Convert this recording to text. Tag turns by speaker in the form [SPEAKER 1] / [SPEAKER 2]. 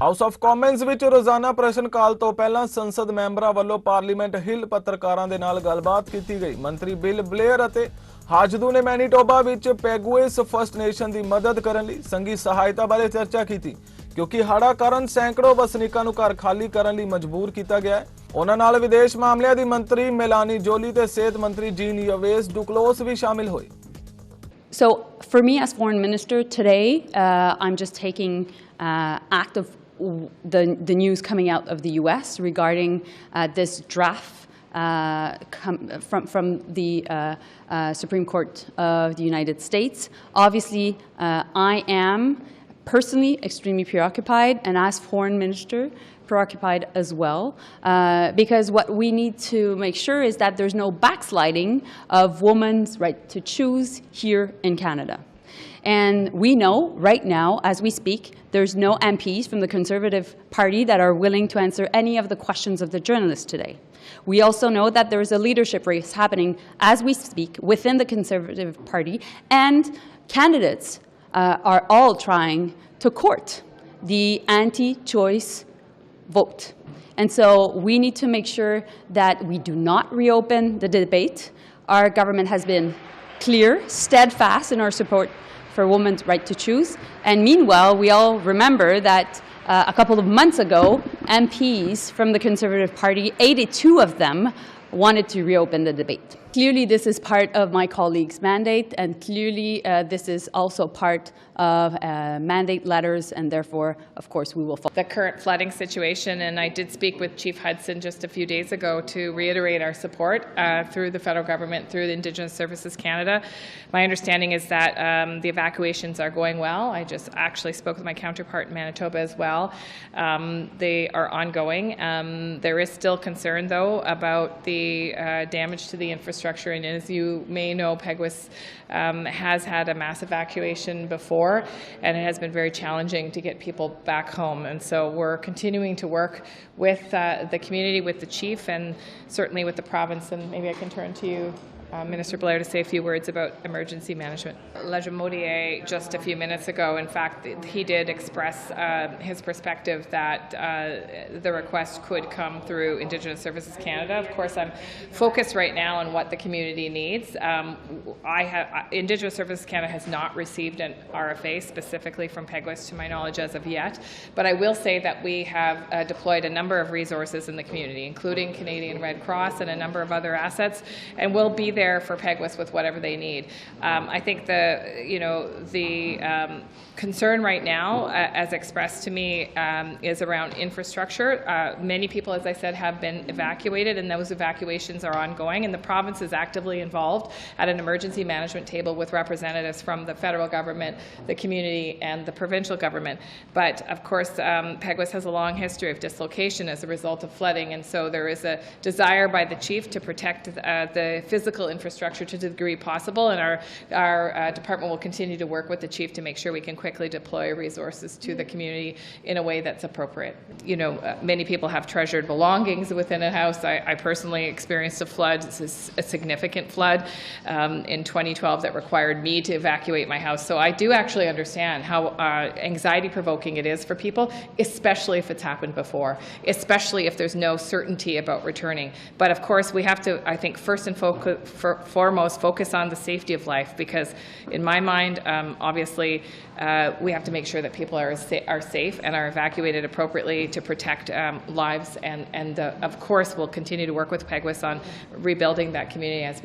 [SPEAKER 1] House of Commons ਵਿੱਚ ਰੋਜ਼ਾਨਾ ਪ੍ਰਸ਼ਨ ਕਾਲ ਤੋਂ ਪਹਿਲਾਂ ਸੰਸਦ ਮੈਂਬਰਾਂ ਵੱਲੋਂ ਪਾਰਲੀਮੈਂਟ ਹਿੱਲ ਪੱਤਰਕਾਰਾਂ ਦੇ ਨਾਲ ਗੱਲਬਾਤ ਕੀਤੀ ਗਈ। ਮੰਤਰੀ ਬਿਲ ਬਲੇਅਰ ਅਤੇ ਹਾਜਦੂ ਨੇ ਮੈਨੀਟੋਬਾ ਵਿੱਚ ਪੈਗੁਏਸ ਫਸਟ ਨੇਸ਼ਨ ਦੀ ਮਦਦ ਕਰਨ ਲਈ ਸੰਘੀ ਸਹਾਇਤਾ ਬਾਰੇ ਚਰਚਾ ਕੀਤੀ, ਕਿਉਂਕਿ ਹੜ੍ਹਾਂ ਕਾਰਨ ਸੈਂਕੜੋਂ ਵਸਨੀਕਾਂ ਨੂੰ ਘਰ ਖਾਲੀ ਕਰਨ ਲਈ ਮਜਬੂਰ ਕੀਤਾ ਗਿਆ ਹੈ। ਉਹਨਾਂ ਨਾਲ ਵਿਦੇਸ਼ ਮਾਮਲਿਆਂ ਦੀ ਮੰਤਰੀ ਮੈਲਾਨੀ ਜੋਲੀ ਤੇ ਸਿਹਤ ਮੰਤਰੀ ਜੀਨ ਯਵੇਸ ਡੁਕਲੋਸ ਵੀ ਸ਼ਾਮਿਲ ਹੋਏ।
[SPEAKER 2] So for me as foreign minister today, I'm just taking act of the news coming out of the US regarding this draft from the Supreme Court of the United States. Obviously, I am personally extremely preoccupied, and as foreign minister, preoccupied as well, because what we need to make sure is that there's no backsliding of women's right to choose here in Canada. And we know right now, as we speak, there's no MPs from the Conservative Party that are willing to answer any of the questions of the journalists today. We also know that there is a leadership race happening as we speak within the Conservative Party, and candidates are all trying to court the anti-choice vote. And so we need to make sure that we do not reopen the debate. Our government has been clear, steadfast in our support for women's right to choose. And meanwhile, we all remember that a couple of months ago, MPs from the Conservative Party, 82 of them, wanted to reopen the debate. Clearly, this is part of my colleague's mandate, and clearly this is also part of mandate letters, and therefore, of course, we will follow.
[SPEAKER 3] The current flooding situation, and I did speak with Chief Hudson just a few days ago to reiterate our support through the federal government, through the Indigenous Services Canada. My understanding is that the evacuations are going well. I just actually spoke with my counterpart in Manitoba as well. They are ongoing. There is still concern, though, about the damage to the infrastructure. And as you may know, Peguis has had a mass evacuation before, and it has been very challenging to get people back home. And so we're continuing to work with the community, with the chief, and certainly with the province. And maybe I can turn to you, Minister Blair, to say a few words about emergency management. Leja Modier, just a few minutes ago, in fact, he did express his perspective that the request could come through Indigenous Services Canada. Of course, I'm focused right now on what the community needs. Indigenous Services Canada has not received an RFA specifically from Peguis, to my knowledge, as of yet. But I will say that we have deployed a number of resources in the community, including Canadian Red Cross and a number of other assets, and we'll be there for Peguis with whatever they need. I think the concern right now, as expressed to me, is around infrastructure. Many people, as I said, have been evacuated, and those evacuations are ongoing, and the province is actively involved at an emergency management table with representatives from the federal government, the community, and the provincial government. But of course, Peguis has a long history of dislocation as a result of flooding, and so there is a desire by the chief to protect the physical infrastructure to the degree possible, and our department will continue to work with the chief to make sure we can quickly deploy resources to the community in a way that's appropriate. You know, many people have treasured belongings within a house. I personally experienced a flood, a significant flood in 2012 that required me to evacuate my house. So I do actually understand how anxiety-provoking it is for people, especially if it's happened before, especially if there's no certainty about returning. But of course, we have to, I think, first and foremost, focus on the safety of life, because in my mind, obviously, we have to make sure that people are safe and are evacuated appropriately to protect lives. And of course, we'll continue to work with Peguis on rebuilding that community as